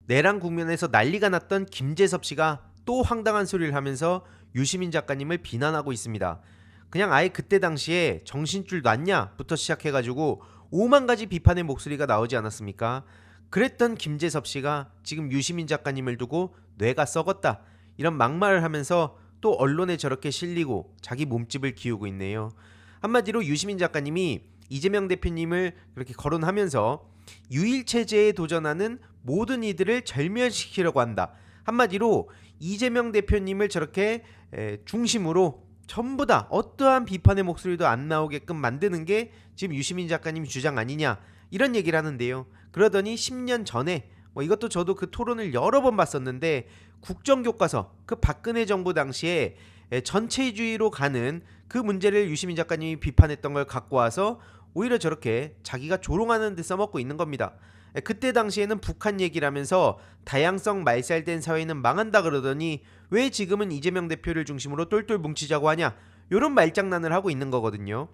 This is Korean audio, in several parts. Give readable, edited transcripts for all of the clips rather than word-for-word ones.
내란 국면에서 난리가 났던 김재섭 씨가 또 황당한 소리를 하면서 유시민 작가님을 비난하고 있습니다. 그냥 아예 그때 당시에 정신줄 놨냐부터 시작해가지고 5만 가지 비판의 목소리가 나오지 않았습니까? 그랬던 김재섭 씨가 지금 유시민 작가님을 두고 뇌가 썩었다 이런 막말을 하면서 또 언론에 저렇게 실리고 자기 몸집을 키우고 있네요. 한마디로 유시민 작가님이 이재명 대표님을 그렇게 거론하면서 유일체제에 도전하는 모든 이들을 절멸시키려고 한다. 한마디로 이재명 대표님을 저렇게 중심으로 전부 다 어떠한 비판의 목소리도 안 나오게끔 만드는 게 지금 유시민 작가님 주장 아니냐 이런 얘기를 하는데요. 그러더니 10년 전에 이것도 저도 그 토론을 여러 번 봤었는데 국정교과서 그 박근혜 정부 당시에 전체주의로 가는 그 문제를 유시민 작가님이 비판했던 걸 갖고 와서 오히려 저렇게 자기가 조롱하는 데 써먹고 있는 겁니다. 그때 당시에는 북한 얘기를 하면서 다양성 말살된 사회는 망한다 그러더니 왜 지금은 이재명 대표를 중심으로 똘똘 뭉치자고 하냐 이런 말장난을 하고 있는 거거든요.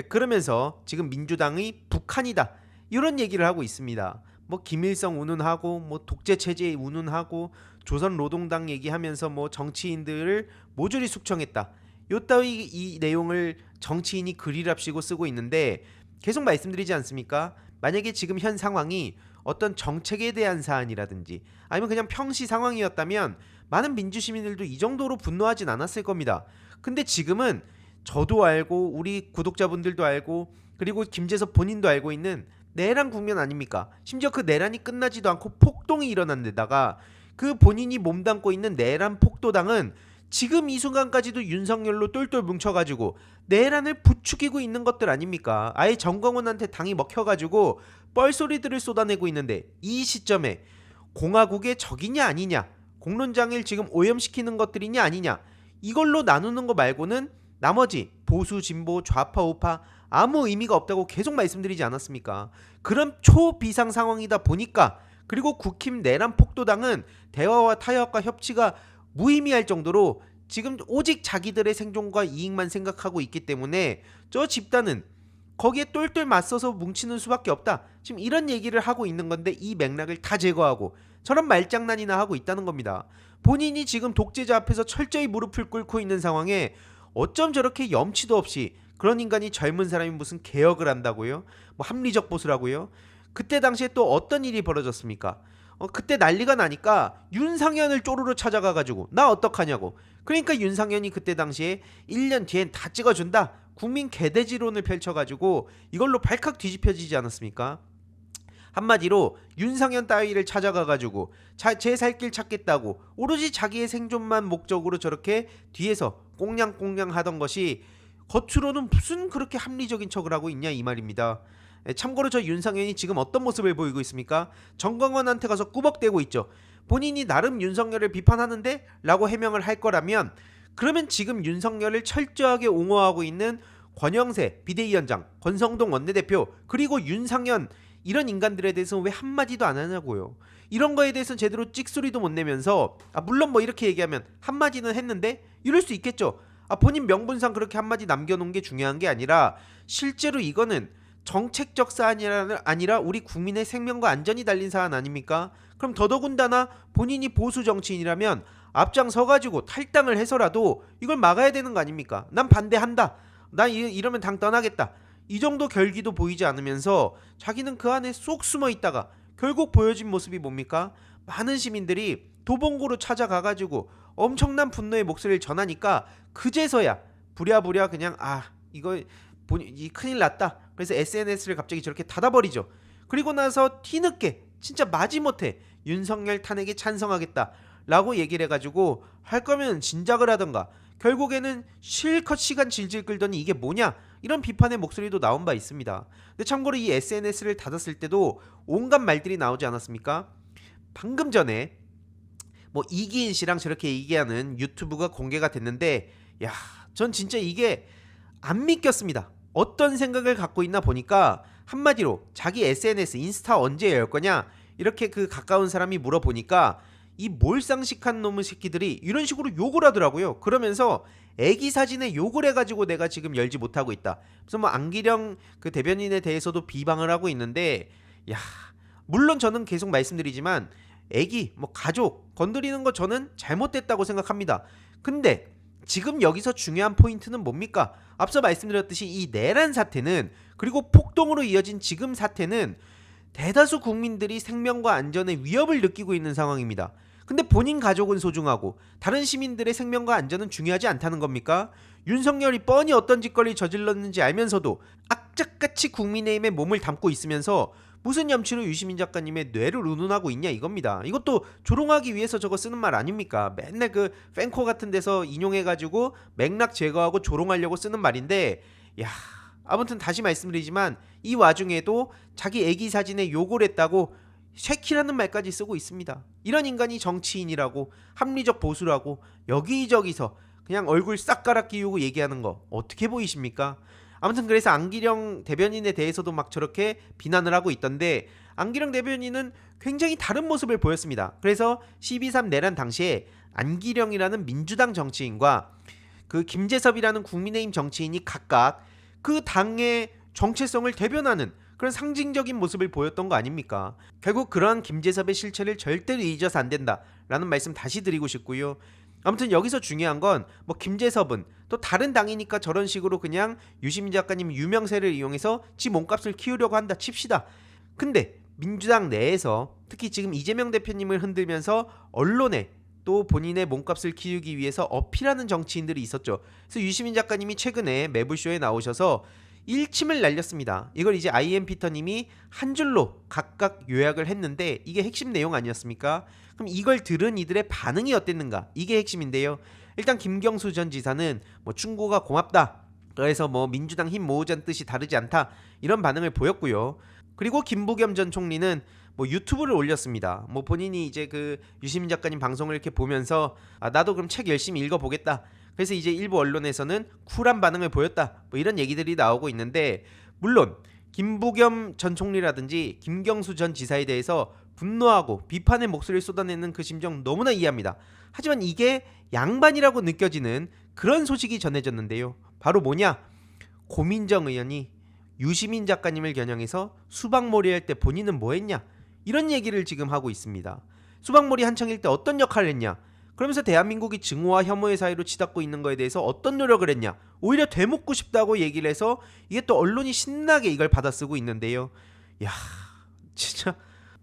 그러면서 지금 민주당이 북한이다 이런 얘기를 하고 있습니다. 뭐 김일성 운운하고 뭐 독재 체제 운운하고 조선노동당 얘기하면서 뭐 정치인들을 모조리 숙청했다. 요 따위 이 내용을 정치인이 글이랍시고 쓰고 있는데 계속 말씀드리지 않습니까? 만약에 지금 현 상황이 어떤 정책에 대한 사안이라든지 아니면 그냥 평시 상황이었다면 많은 민주시민들도 이 정도로 분노하진 않았을 겁니다. 근데 지금은 저도 알고 우리 구독자분들도 알고 그리고 김재섭 본인도 알고 있는 내란 국면 아닙니까? 심지어 그 내란이 끝나지도 않고 폭동이 일어난 데다가 그 본인이 몸담고 있는 내란 폭도당은 지금 이 순간까지도 윤석열로 똘똘 뭉쳐가지고 내란을 부추기고 있는 것들 아닙니까? 아예 정광훈한테 당이 먹혀가지고 뻘소리들을 쏟아내고 있는데 이 시점에 공화국의 적이냐 아니냐 공론장을 지금 오염시키는 것들이냐 아니냐 이걸로 나누는 거 말고는 나머지 보수 진보 좌파 우파 아무 의미가 없다고 계속 말씀드리지 않았습니까? 그런 초비상 상황이다 보니까 그리고 국힘 내란 폭도당은 대화와 타협과 협치가 무의미할 정도로 지금 오직 자기들의 생존과 이익만 생각하고 있기 때문에 저 집단은 거기에 똘똘 맞서서 뭉치는 수밖에 없다. 지금 이런 얘기를 하고 있는 건데 이 맥락을 다 제거하고 저런 말장난이나 하고 있다는 겁니다. 본인이 지금 독재자 앞에서 철저히 무릎을 꿇고 있는 상황에 어쩜 저렇게 염치도 없이 그런 인간이 젊은 사람이 무슨 개혁을 한다고요? 뭐 합리적 보수라고요? 그때 당시에 또 어떤 일이 벌어졌습니까? 그때 난리가 나니까 윤상현을 쪼르르 찾아가가지고 나 어떡하냐고. 그러니까 윤상현이 그때 당시에 1년 뒤엔 다 찍어준다 국민 개돼지론을 펼쳐가지고 이걸로 발칵 뒤집혀지지 않았습니까? 한마디로 윤상현 따위를 찾아가가지고 제 살 길 찾겠다고 오로지 자기의 생존만 목적으로 저렇게 뒤에서 꽁냥꽁냥 하던 것이 겉으로는 무슨 그렇게 합리적인 척을 하고 있냐 이 말입니다. 참고로 저 윤상현이 지금 어떤 모습을 보이고 있습니까? 정광원한테 가서 꾸벅대고 있죠. 본인이 나름 윤석열을 비판하는데? 라고 해명을 할 거라면 그러면 지금 윤석열을 철저하게 옹호하고 있는 권영세 비대위원장, 권성동 원내대표 그리고 윤상현 이런 인간들에 대해서는 왜 한마디도 안 하냐고요. 이런 거에 대해서는 제대로 찍소리도 못 내면서 물론 뭐 이렇게 얘기하면 한마디는 했는데 이럴 수 있겠죠. 본인 명분상 그렇게 한마디 남겨놓은 게 중요한 게 아니라 실제로 이거는 정책적 사안이 아니라 우리 국민의 생명과 안전이 달린 사안 아닙니까? 그럼 더더군다나 본인이 보수 정치인이라면 앞장서가지고 탈당을 해서라도 이걸 막아야 되는 거 아닙니까? 난 반대한다. 난 이러면 당 떠나겠다. 이 정도 결기도 보이지 않으면서 자기는 그 안에 쏙 숨어 있다가 결국 보여진 모습이 뭡니까? 많은 시민들이 도봉구로 찾아가가지고 엄청난 분노의 목소리를 전하니까 그제서야 부랴부랴 그냥 이거 이 큰일 났다. 그래서 SNS를 갑자기 저렇게 닫아버리죠. 그리고 나서 뒤늦게 진짜 마지못해 윤석열 탄핵에 찬성하겠다 라고 얘기를 해가지고 할 거면 진작을 하던가 결국에는 실컷 시간 질질 끌더니 이게 뭐냐 이런 비판의 목소리도 나온 바 있습니다. 근데 참고로 이 SNS를 닫았을 때도 온갖 말들이 나오지 않았습니까? 방금 전에 뭐 이기인 씨랑 저렇게 얘기하는 유튜브가 공개가 됐는데 전 진짜 이게 안 믿겼습니다. 어떤 생각을 갖고 있나 보니까 한마디로 자기 SNS 인스타 언제 열 거냐 이렇게 그 가까운 사람이 물어보니까 이 몰상식한 놈의 새끼들이 이런 식으로 욕을 하더라고요. 그러면서 애기 사진에 욕을 해가지고 내가 지금 열지 못하고 있다. 그래서 뭐 안기령 그 대변인에 대해서도 비방을 하고 있는데 물론 저는 계속 말씀드리지만 애기, 뭐 가족 건드리는 거 저는 잘못됐다고 생각합니다. 근데 지금 여기서 중요한 포인트는 뭡니까? 앞서 말씀드렸듯이 이 내란 사태는, 그리고 폭동으로 이어진 지금 사태는 대다수 국민들이 생명과 안전에 위협을 느끼고 있는 상황입니다. 근데 본인 가족은 소중하고 다른 시민들의 생명과 안전은 중요하지 않다는 겁니까? 윤석열이 뻔히 어떤 짓거리를 저질렀는지 알면서도 악착같이 국민의힘에 몸을 담고 있으면서 무슨 염치로 유시민 작가님의 뇌를 운운하고 있냐 이겁니다. 이것도 조롱하기 위해서 저거 쓰는 말 아닙니까? 맨날 그 팬코 같은 데서 인용해가지고 맥락 제거하고 조롱하려고 쓰는 말인데, 야, 아무튼 다시 말씀드리지만 이 와중에도 자기 애기 사진에 욕을 했다고 쉐키라는 말까지 쓰고 있습니다. 이런 인간이 정치인이라고, 합리적 보수라고 여기저기서 그냥 얼굴 싹 갈아 끼우고 얘기하는 거 어떻게 보이십니까? 아무튼 그래서 안기령 대변인에 대해서도 막 저렇게 비난을 하고 있던데, 안기령 대변인은 굉장히 다른 모습을 보였습니다. 그래서 12.3 내란 당시에 안기령이라는 민주당 정치인과 그 김재섭이라는 국민의힘 정치인이 각각 그 당의 정체성을 대변하는 그런 상징적인 모습을 보였던 거 아닙니까? 결국 그러한 김재섭의 실체를 절대로 잊어서 안 된다라는 말씀 다시 드리고 싶고요. 아무튼 여기서 중요한 건 뭐 김재섭은 또 다른 당이니까 저런 식으로 그냥 유시민 작가님 유명세를 이용해서 지 몸값을 키우려고 한다 칩시다. 근데 민주당 내에서 특히 지금 이재명 대표님을 흔들면서 언론에 또 본인의 몸값을 키우기 위해서 어필하는 정치인들이 있었죠. 그래서 유시민 작가님이 최근에 매불쇼에 나오셔서 일침을 날렸습니다. 이걸 이제 IM 피터님이 한 줄로 각각 요약을 했는데 이게 핵심 내용 아니었습니까? 그럼 이걸 들은 이들의 반응이 어땠는가? 이게 핵심인데요. 일단 김경수 전 지사는 뭐 충고가 고맙다, 그래서 뭐 민주당 힘 모으자는 뜻이 다르지 않다, 이런 반응을 보였고요. 그리고 김부겸 전 총리는 뭐 유튜브를 올렸습니다. 뭐 본인이 이제 그 유시민 작가님 방송을 이렇게 보면서 나도 그럼 책 열심히 읽어보겠다, 그래서 이제 일부 언론에서는 쿨한 반응을 보였다, 뭐 이런 얘기들이 나오고 있는데, 물론 김부겸 전 총리라든지 김경수 전 지사에 대해서 분노하고 비판의 목소리를 쏟아내는 그 심정 너무나 이해합니다. 하지만 이게 양반이라고 느껴지는 그런 소식이 전해졌는데요. 바로 뭐냐? 고민정 의원이 유시민 작가님을 겨냥해서 수박몰이 할 때 본인은 뭐 했냐? 이런 얘기를 지금 하고 있습니다. 수박몰이 한창일 때 어떤 역할을 했냐? 그러면서 대한민국이 증오와 혐오의 사회로 치닫고 있는 거에 대해서 어떤 노력을 했냐? 오히려 되묻고 싶다고 얘기를 해서 이게 또 언론이 신나게 이걸 받아쓰고 있는데요. 야, 진짜.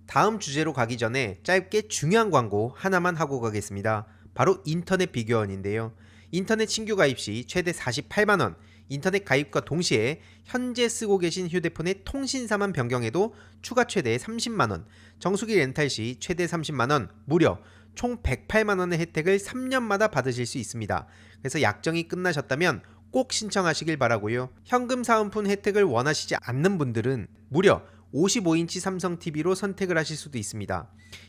다음 주제로 가기 전에 짧게 중요한 광고 하나만 하고 가겠습니다. 바로 인터넷 비교원인데요. 인터넷 신규 가입 시 최대 48만원, 인터넷 가입과 동시에 현재 쓰고 계신 휴대폰의 통신사만 변경해도 추가 최대 30만원, 정수기 렌탈 시 최대 30만원, 무려 총 108만원의 혜택을 3년마다 받으실 수 있습니다. 그래서 약정이 끝나셨다면 꼭 신청하시길 바라고요. 현금 사은품 혜택을 원하시지 않는 분들은 무려 55인치 삼성 TV로 선택을 하실 수도 있습니다.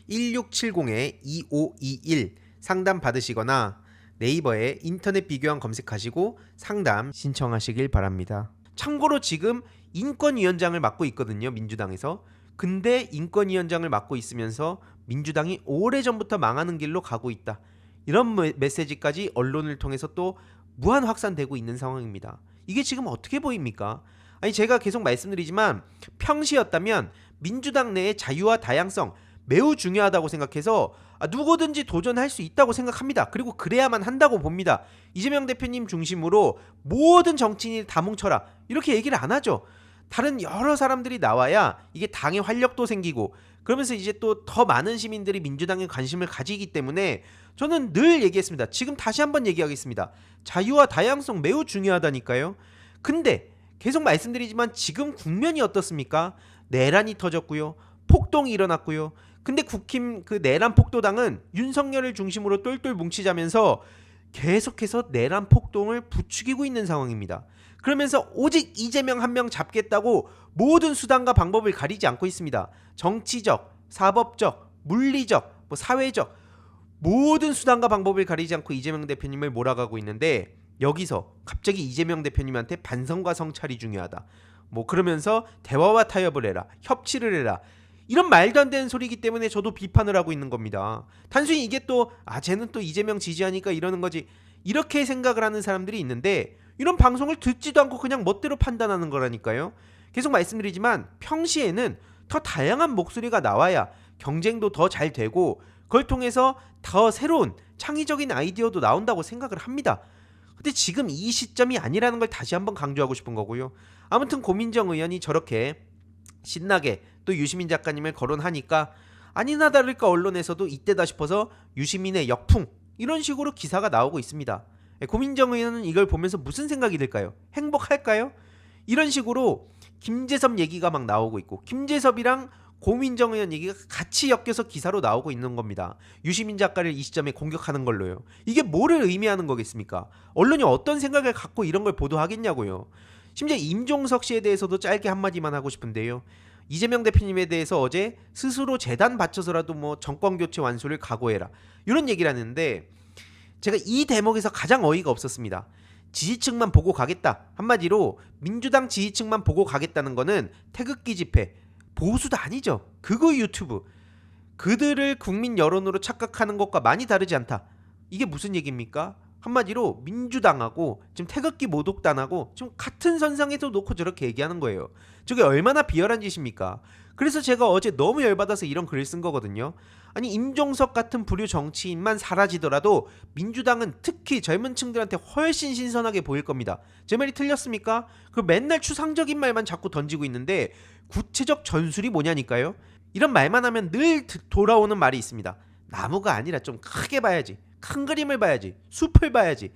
1670-2521 상담 받으시거나 네이버에 인터넷 비교원 검색하시고 상담 신청하시길 바랍니다. 참고로 지금 인권위원장을 맡고 있거든요, 민주당에서. 근데 인권위원장을 맡고 있으면서 민주당이 오래전부터 망하는 길로 가고 있다, 이런 메시지까지 언론을 통해서 또 무한 확산되고 있는 상황입니다. 이게 지금 어떻게 보입니까? 아니, 제가 계속 말씀드리지만 평시였다면 민주당 내의 자유와 다양성 매우 중요하다고 생각해서 누구든지 도전할 수 있다고 생각합니다. 그리고 그래야만 한다고 봅니다. 이재명 대표님 중심으로 모든 정치인이 다 뭉쳐라, 이렇게 얘기를 안 하죠. 다른 여러 사람들이 나와야 이게 당의 활력도 생기고, 그러면서 이제 또 더 많은 시민들이 민주당에 관심을 가지기 때문에 저는 늘 얘기했습니다. 지금 다시 한번 얘기하겠습니다. 자유와 다양성 매우 중요하다니까요. 근데 계속 말씀드리지만 지금 국면이 어떻습니까? 내란이 터졌고요, 폭동이 일어났고요. 근데 국힘 그 내란 폭도당은 윤석열을 중심으로 똘똘 뭉치자면서 계속해서 내란 폭동을 부추기고 있는 상황입니다. 그러면서 오직 이재명 한 명 잡겠다고 모든 수단과 방법을 가리지 않고 있습니다. 정치적, 사법적, 물리적, 사회적 모든 수단과 방법을 가리지 않고 이재명 대표님을 몰아가고 있는데, 여기서 갑자기 이재명 대표님한테 반성과 성찰이 중요하다, 그러면서 대화와 타협을 해라, 협치를 해라, 이런 말도 안 되는 소리이기 때문에 저도 비판을 하고 있는 겁니다. 단순히 이게 또 쟤는 또 이재명 지지하니까 이러는 거지, 이렇게 생각을 하는 사람들이 있는데, 이런 방송을 듣지도 않고 그냥 멋대로 판단하는 거라니까요. 계속 말씀드리지만 평시에는 더 다양한 목소리가 나와야 경쟁도 더 잘 되고 그걸 통해서 더 새로운 창의적인 아이디어도 나온다고 생각을 합니다. 근데 지금 이 시점이 아니라는 걸 다시 한번 강조하고 싶은 거고요. 아무튼 고민정 의원이 저렇게 신나게 또 유시민 작가님을 거론하니까 아니나 다를까 언론에서도 이때다 싶어서 유시민의 역풍 이런 식으로 기사가 나오고 있습니다. 고민정 의원은 이걸 보면서 무슨 생각이 들까요? 행복할까요? 이런 식으로 김재섭 얘기가 막 나오고 있고 김재섭이랑 고민정 의원 얘기가 같이 엮여서 기사로 나오고 있는 겁니다. 유시민 작가를 이 시점에 공격하는 걸로요. 이게 뭐를 의미하는 거겠습니까? 언론이 어떤 생각을 갖고 이런 걸 보도하겠냐고요. 심지어 임종석 씨에 대해서도 짧게 한마디만 하고 싶은데요. 이재명 대표님에 대해서 어제 스스로 재단 바쳐서라도 뭐 정권교체 완수를 각오해라 이런 얘기를 하는데 제가 이 대목에서 가장 어이가 없었습니다. 지지층만 보고 가겠다. 한마디로 민주당 지지층만 보고 가겠다는 거는 태극기 집회, 보수도 아니죠. 극우 유튜브. 그들을 국민 여론으로 착각하는 것과 많이 다르지 않다. 이게 무슨 얘기입니까? 한마디로 민주당하고 지금 태극기 모독단하고 지금 같은 선상에서 놓고 저렇게 얘기하는 거예요. 저게 얼마나 비열한 짓입니까? 그래서 제가 어제 너무 열받아서 이런 글을 쓴 거거든요. 아니 임종석 같은 부류 정치인만 사라지더라도 민주당은 특히 젊은 층들한테 훨씬 신선하게 보일 겁니다. 제 말이 틀렸습니까? 그 맨날 추상적인 말만 자꾸 던지고 있는데 구체적 전술이 뭐냐니까요. 이런 말만 하면 늘 돌아오는 말이 있습니다. 나무가 아니라 좀 크게 봐야지. 큰 그림을 봐야지. 숲을 봐야지.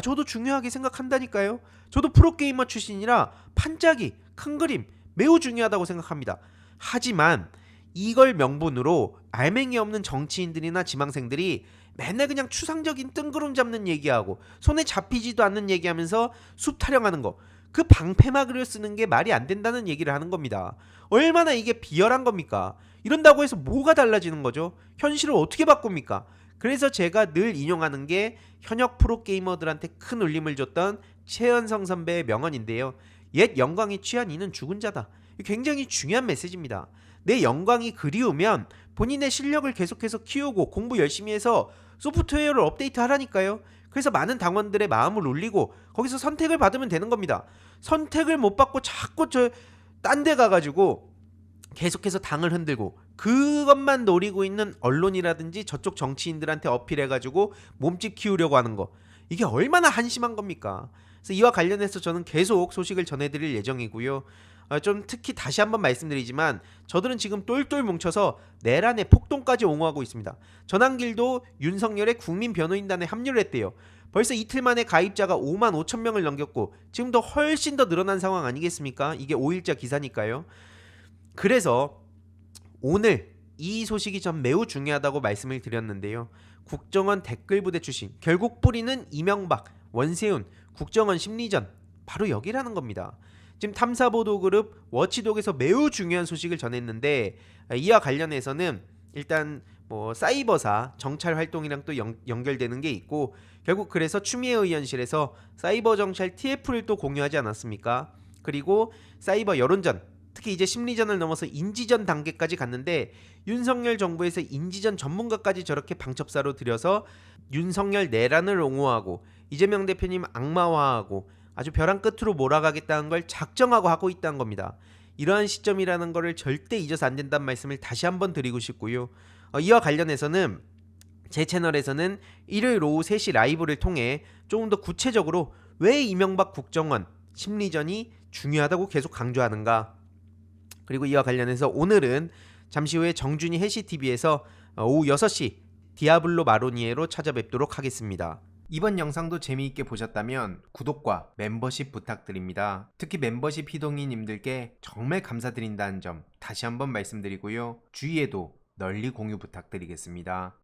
저도 중요하게 생각한다니까요. 저도 프로게이머 출신이라 판짜기, 큰 그림 매우 중요하다고 생각합니다. 하지만 이걸 명분으로 알맹이 없는 정치인들이나 지망생들이 맨날 그냥 추상적인 뜬구름 잡는 얘기하고 손에 잡히지도 않는 얘기하면서 숲 타령하는 거, 그 방패막을 쓰는 게 말이 안 된다는 얘기를 하는 겁니다. 얼마나 이게 비열한 겁니까? 이런다고 해서 뭐가 달라지는 거죠? 현실을 어떻게 바꿉니까? 그래서 제가 늘 인용하는 게 현역 프로게이머들한테 큰 울림을 줬던 최현성 선배의 명언인데요. 옛 영광이 취한 이는 죽은 자다. 굉장히 중요한 메시지입니다. 내 영광이 그리우면 본인의 실력을 계속해서 키우고 공부 열심히 해서 소프트웨어를 업데이트 하라니까요. 그래서 많은 당원들의 마음을 울리고 거기서 선택을 받으면 되는 겁니다. 선택을 못 받고 자꾸 딴 데 가가지고 계속해서 당을 흔들고 그것만 노리고 있는 언론이라든지 저쪽 정치인들한테 어필해가지고 몸집 키우려고 하는 거, 이게 얼마나 한심한 겁니까? 그래서 이와 관련해서 저는 계속 소식을 전해드릴 예정이고요. 좀 특히 다시 한번 말씀드리지만 저들은 지금 똘똘 뭉쳐서 내란의 폭동까지 옹호하고 있습니다. 전한길도 윤석열의 국민변호인단에 합류를 했대요. 벌써 이틀 만에 가입자가 5만 5천 명을 넘겼고 지금 더 훨씬 더 늘어난 상황 아니겠습니까? 이게 5일자 기사니까요. 그래서 오늘 이 소식이 전 매우 중요하다고 말씀을 드렸는데요. 국정원 댓글부대 출신, 결국 뿌리는 이명박, 원세훈, 국정원 심리전, 바로 여기라는 겁니다. 지금 탐사보도그룹 워치독에서 매우 중요한 소식을 전했는데 이와 관련해서는 일단 뭐 사이버사 정찰 활동이랑 또 연결되는 게 있고, 결국 그래서 추미애 의원실에서 사이버 정찰 TF를 또 공유하지 않았습니까? 그리고 사이버 여론전, 특히 이제 심리전을 넘어서 인지전 단계까지 갔는데 윤석열 정부에서 인지전 전문가까지 저렇게 방첩사로 들여서 윤석열 내란을 옹호하고 이재명 대표님 악마화하고 아주 벼랑 끝으로 몰아가겠다는 걸 작정하고 하고 있다는 겁니다. 이러한 시점이라는 거를 절대 잊어서 안 된다는 말씀을 다시 한번 드리고 싶고요. 이와 관련해서는 제 채널에서는 일요일 오후 3시 라이브를 통해 조금 더 구체적으로 왜 이명박 국정원 심리전이 중요하다고 계속 강조하는가, 그리고 이와 관련해서 오늘은 잠시 후에 정준이 해시TV에서 오후 6시 디아블로 마로니에로 찾아뵙도록 하겠습니다. 이번 영상도 재미있게 보셨다면 구독과 멤버십 부탁드립니다. 특히 멤버십 희동이님들께 정말 감사드린다는 점 다시 한번 말씀드리고요. 주위에도 널리 공유 부탁드리겠습니다.